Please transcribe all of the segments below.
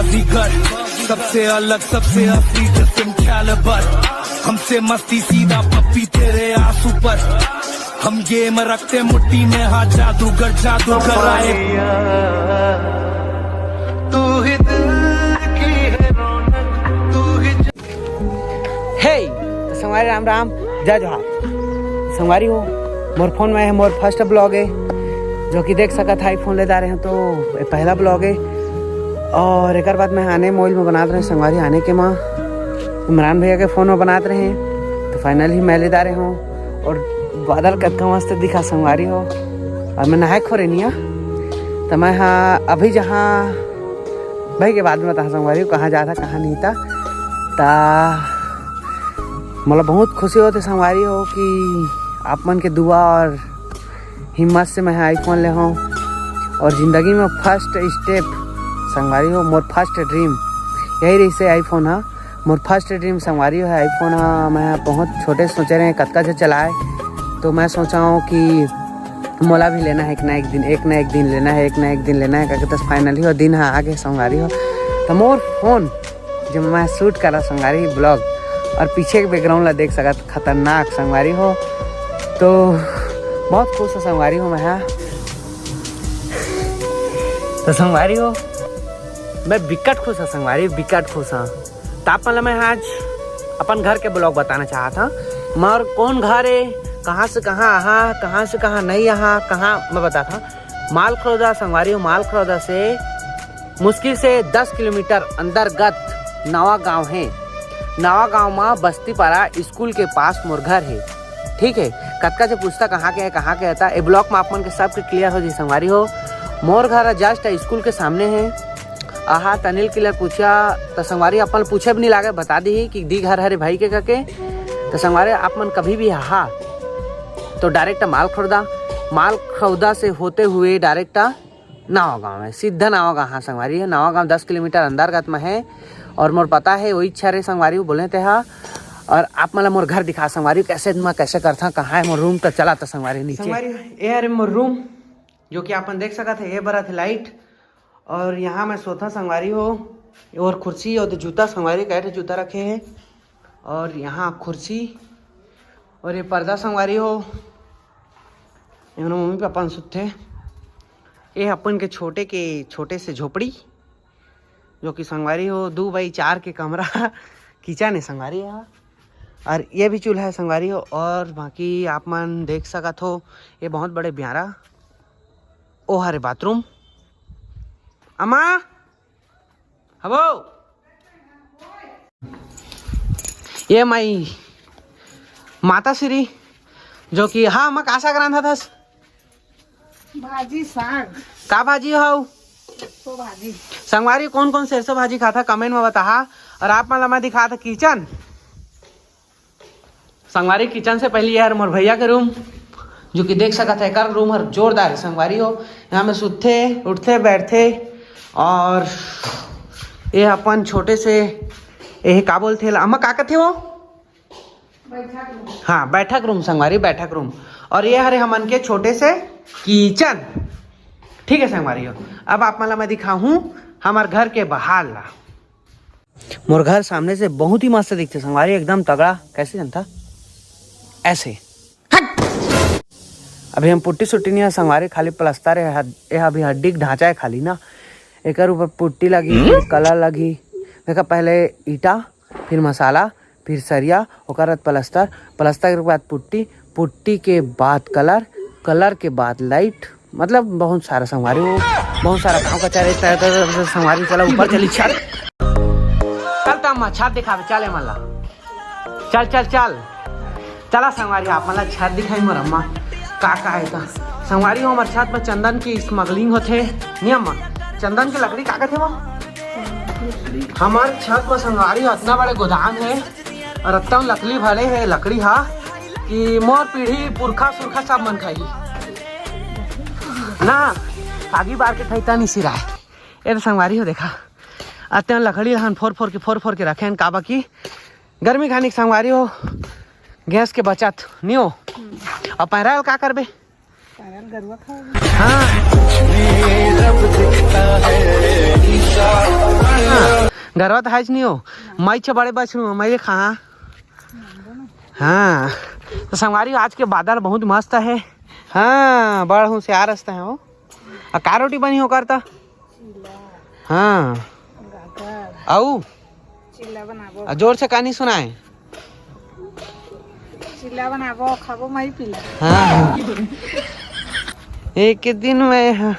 बाजीगर, सबसे अलग सबसे असली जिस्म कैलिबर। हमसे मस्ती सीधा पप्पी तेरे आंसू पर, हम गेम रखते मुट्ठी में, हाँ जादूगर जादूगर आए। तू ही दिल की है रौनक, तू ही। हे संगवारी राम राम जय जोहार। संगवारी हो मोर फोन में है, मोर फर्स्ट ब्लॉग है जो कि देख सकत है। फोन ले जा रहे हैं तो ये पहला ब्लॉग है। और एक बाद में आने मोबाइल में बनाते रहे संगवारी आने के माँ इमरान भैया के फ़ोन में बनाते रहे हैं। तो फाइनली मैं ले जा रहे हूँ और बादल कतका मस्त दिखा संगवारी हो। और मैं नहाए खो रही तो मैं हाँ अभी जहाँ भाई के बाद में बता संगवारी कहाँ जाता कहाँ नहीं था। मतलब बहुत खुशी होती संगवारी हो कि आप मन के दुआ और हिम्मत से मैं आईफोन ले हूँ। और ज़िंदगी में फर्स्ट स्टेप संगवारी हो, मोर फर्स्ट ड्रीम यही रही से आईफोन। हाँ मोर फर्स्ट ड्रीम संगवारी हो है आईफोन। हाँ मैं बहुत छोटे सोचे रहे कतका से चलाए, तो मैं सोचा हूँ कि मोला भी लेना है एक ना एक दिन लेना है, एक ना एक दिन लेना है करके। तो फाइनली हो दिन हाँ आगे संगवारी हो। तो मोर फोन जब मैं शूट करा संगवारी ब्लॉग और पीछे के बैकग्राउंड ला देख सकत खतरनाक संगवारी हो। तो बहुत खुश है संगवारी हो मैं। हाँ तो संगवारी हो मैं बिकट खुश है संगवारी, बिकट खुश हाँ। तो आप मतलब मैं आज अपन घर के ब्लॉग बताना चाहा था। मगर कौन घर है, कहाँ से कहाँ आहा, कहाँ से कहाँ नहीं आहा, कहाँ मैं बता था। माल खरौदा संगवारी हो, माल खरौदा से मुश्किल से 10 किलोमीटर अंतर्गत नवा गांव है। नवा गांव में बस्तीपारा स्कूल के पास मोर घर है। ठीक है, कतका से पूछता कहाँ के है कहाँ के रहता ए ब्लॉक में आप मन के सबके क्लियर हो जी संगवारी हो। मोर घर जस्ट स्कूल के सामने है। आहा तनिल क्लियर पूछा तो संगवारी अपन पूछे भी नहीं लागे, बता दी कि दी घर हरे भाई के करके। तो संगवारी आप मन कभी भी आहा तो डायरेक्ट माल खरौदा से होते हुए डायरेक्ट नवा गाँव है, सीधा नवा गाँव। हाँ संगवारी है नवा गाँव 10 किलोमीटर अंतर्गत में है। और मोर पता है वही इच्छा रे संगवारी बोले थे। हाँ और आप मतलब मोर घर दिखा संगवारी कैसे मैं कैसे करता कहाँ है मोर रूम। तो चला था संगवारी नीचे। संगवारी ये है मोर रूम जो कि अपन देख सकते है। ये बरा थे लाइट और यहाँ मैं सोता संगवारी हो। और कुर्सी और जूता संगवारी कैसे जूता रखे हैं। और यहाँ कुर्सी और ये पर्दा संगवारी हो। मम्मी पापा सुते। ये अपन के छोटे से झोपड़ी जो कि संगवारी हो 2x4 के कमरा किचन है संगवारी यहाँ। और ये भी चूल्हा है संगवारी हो। और बाकी आप मन देख सकत हो ये बहुत बड़े ब्यारा ओ हरे बाथरूम। अम्मा हबो ये माई माता श्री जो कि हाँ अम्मा कासा कराना था भाजी साग का भाजी हो तो भाजी संगवारी कौन कौन सरसों भाजी खाता कमेंट में बता। और आप मतलब मैं दिखा था किचन संगवारी। किचन से पहले यार मोर भैया के रूम जो कि देख सकता है कर रूम हर जोरदार है संगवारी हो। यहाँ में सुते उठते बैठते। और ये अपन छोटे से ये का बोलते अम्मा का कहते हो हाँ बैठक रूम संगवारी बैठक रूम। और ये हरे हमन के छोटे से किचन। ठीक है संगवारी हो। अब आप मतलब मैं दिखाऊं हमारे घर के बाहर ला। मोर घर सामने से बहुत ही मस्त दिखते संगवारी, एकदम तगड़ा। कैसे जनता ऐसे अभी हम पुट्टी सुट्टी नहीं है संगवारी, खाली प्लस्तर है। अभी हड्डी ढांचा है खाली ना। एक ऊपर पुट्टी लगी फिर कलर लगी। देखा पहले ईटा फिर मसाला फिर सरिया और प्लस्तर के बाद पुट्टी के बाद कलर के बाद लाइट। मतलब बहुत सारा संगवारी हो, बहुत सारा गाँव का चारे संगवारी। चला ऊपर चली छत चलता अम्मा छत दिखावे चले मला चल चल चल चला संगवारी। आप मला छत दिखाई मोर अम्मा का है का संगवारी हो। हमारे छत में चंदन की स्मगलिंग होते नहीं अम्मा, चंदन की लकड़ी का थे वो हमारे छत में संगवारी इतना बड़े गोदाम है। और इतना लकड़ी भले है लकड़ी हा कि मोर पीढ़ी पुरखा सुरखा सब मन खाई ना आगे बार के खैता नहीं सिरा है। ये तो संगवारी हो देखा इतना लकड़ी हन फोर फोर के रखे का बाकी गर्मी खाने की संगवारी हो। गैस के बचत नहीं हो। और पैराल का करबे पायल गरुआ खाओगे। हाँ गरवा तो है नहीं हो, मैं छे बड़े बछड़ू मैं खा। हाँ तो संगवारी आज के बादल बहुत मस्त है। हाँ बड़ होशियार रास्ता है वो। का रोटी बनी हो करता। हाँ आओ चिल्ला बनाबो, जोर से कहानी सुनाए। चिल्ला बनाबो खाबो मैं पीला। हाँ एक दिन में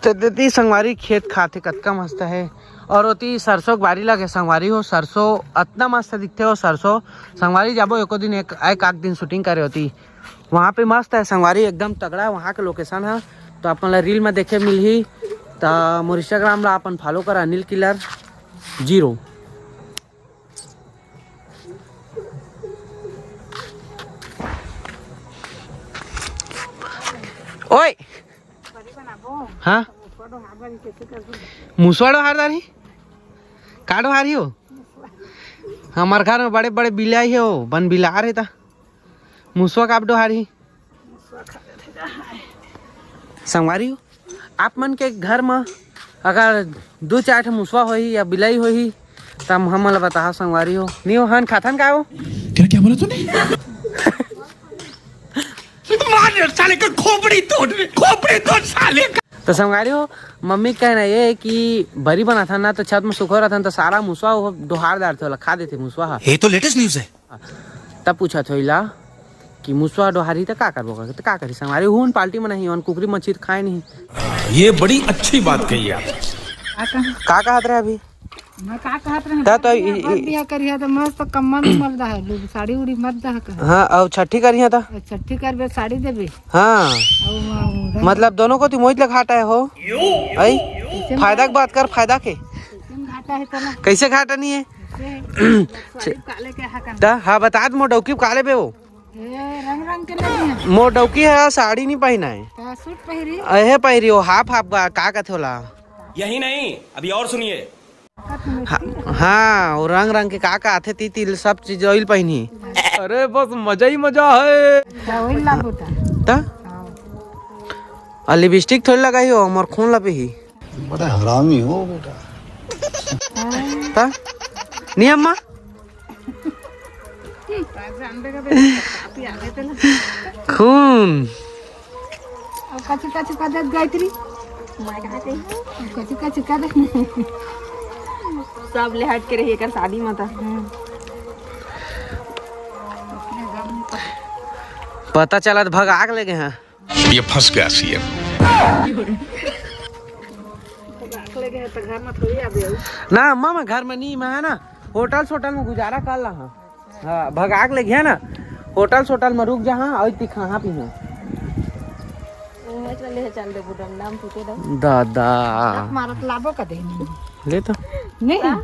तो संगवारी खेत खाते कतका मस्त है। और ओती सरसों बारी लगे संगवारी हो, सरसों इतना मस्त दिखते हो। सरसों संगवारी जाबो एको दिन एक आध दिन शूटिंग करे होती वहाँ पे मस्त है संगवारी, एकदम तगड़ा वहाँ के लोकेशन है। तो अपन ला रील में देखे मिलही। तो मोर इंस्टाग्राम ला अपन फॉलो कर अनिल किलर 0। ओए हाँ मुसवाड़ो हारदारी काटो हारी हो। हमारे घर में बड़े बड़े बिलाई है हो, बन बिला रहे था मुसवा काट दो हारी। संगवारी हो आप मन के घर में अगर 2-4 मुसवा होही या बिलाई होही तब हम बता संगवारी हो नहीं हो हन खाथन का हो। क्या बोला तूने? मार साले का खोपड़ी तोड़ साले का। तो संगवारी हो मम्मी कहना ये कि बरी बना था ना तो छत में सुखो रहा था तो सारा मुसवा डोहारदार थे खा देते मुसवा। ये तो लेटेस्ट न्यूज़ है। तब पूछा था कि मुसवा डोहारी तो का करबो तो का करी संगवारी हुन पार्टी में नहीं कुकरी मच्छी खाए नहीं। ये बड़ी अच्छी बात कही आप। का कहत रहे अभी मैं का कहत रहे ता तो बिया करिया तो मस्त कम्मा में मल रहा है लोग साड़ी उड़ी मत दह कर। हाँ और छठी करिया था छठी करबे साड़ी देबे। हाँ और मतलब दोनों को मोहित लग घाटा है हो आई फायदा की बात कर फायदा के घाटा है तो ना कैसे घाटा नहीं है। साड़ी काले के हकन ता हाँ बता मो डौकी काले बे वो रंग रंग के नहीं है। मो डौकी है साड़ी नहीं पहना है तो सूट पहरी अहे पहरी हो हाफ हाफ का कहते होला। यही नहीं अभी और सुनिए। हाँ और रंग रंग के का आथे तिल सब चीज ऑयल पहनी। अरे बस मजा ही मजा है। वही लागो ता लिपस्टिक थोड़ी लगाई हो हमार खून लपे ही बड़ा हरामी हो बेटा। ता नहीं अम्मा खून कच्ची कच्ची कदत गायत्री कच्ची कच्ची कदत सब ले हट के रहिए कर शादी में था। पता चला तो भगाग ले गए हैं। ये फंस गया सीएम। ना अम्मा मैं घर में नहीं मैं है ना होटल में गुजारा कर रहा। हाँ भगाग ले गया ना होटल में रुक जा और खा पी चल दे बुडम नाम टूटे दो दादा मारत लाबो का दे ले तो नहीं गया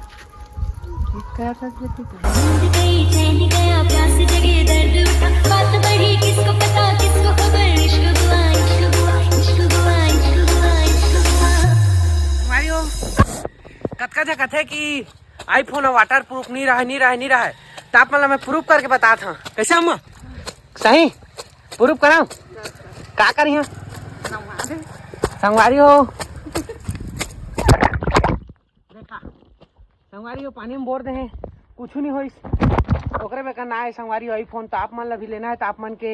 प्यास जगे दर्द उठा बात बढ़ी किसको पता किसको खबर इश्क हुआ इश्क हुआ इश्क हुआ इश्क हुआ इश्क हुआ। मारियो कतका जगह थे कि आईफोन वाटर प्रूफ नहीं रहा है ताप मतलब मैं प्रूफ करके बता था कैसे अम्मा सही प्रूफ कराऊं का करी संगवारी हो देखा संगवारी हो पानी में बोर दे कुछ नहीं हो ओकरे में करना है संगवारी हो आईफोन तो आप मन ला भी लेना है तो आप मन के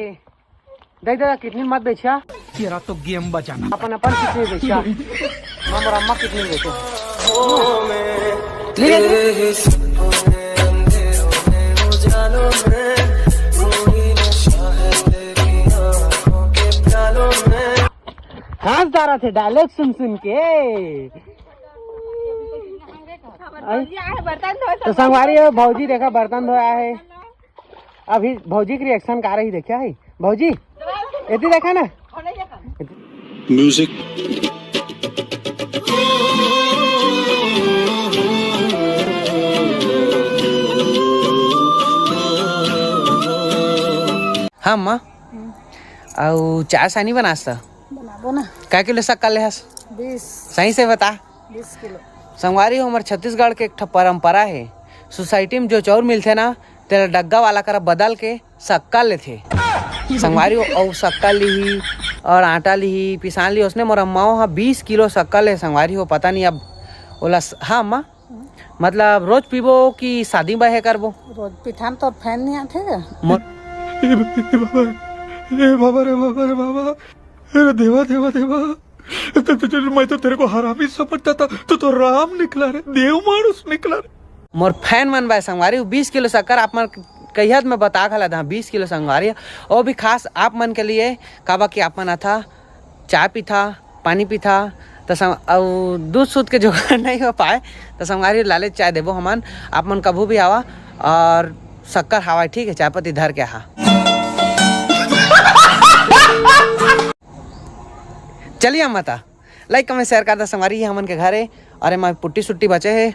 देख दादा कितनी मत बेचा तेरा तो गेम बचाना। अपन कितनी बेचा मम्मा अम्मा कितनी बेचे हंस जा रहा थे डायलॉग सुन के। तो संगवारी है भौजी देखा बर्तन धोया है अभी भौजी की रिएक्शन का रही देखा है भौजी इतनी देखा ना म्यूजिक हाँ माँ और चाय सानी बनाता बनाबो ना क्या किलो शक्कर ले हस 20 सही से बता 20 किलो। संगवारी हो हमारे छत्तीसगढ़ के एक परंपरा है सोसाइटी में जो चौर मिलते ना तेरा डग्गा वाला कर बदल के शक्कर लेते संगवारी हो और शक्कर ली और आटा ली पिसान ली उसने मोर अम्मा हाँ 20 किलो शक्कर ले संगवारी हो पता नहीं अब ओला हाँ अम्मा मतलब रोज पीबो कि शादी बहे करबो रोज पिठान तो फैन नहीं आते मोर रे बाबा अरे देवा देवा देवा मैं तो तेरे को हरामी समझता था तो राम निकला रे देव मानुस निकला रे मोर फैन मन बाय संगवारी 20 किलो शक्कर आप मन कहियत में बता खला था 20 किलो संगवारी और भी खास आप मन के लिए काबा कि आप मन था चाय पीथा पानी पीथा तो दूध सूद के जुगाड़ नहीं हो पाए तो संगवारी लाले चाय देबो हमन आप मन कभू भी आवा और शक्कर हवा ठीक है चाय पत्ती धर के हा चलिए अम्मा था लाइक कमेंट शेयर कर दा संगवारी हमन के घरे अरे मैं पुट्टी सुट्टी बचे है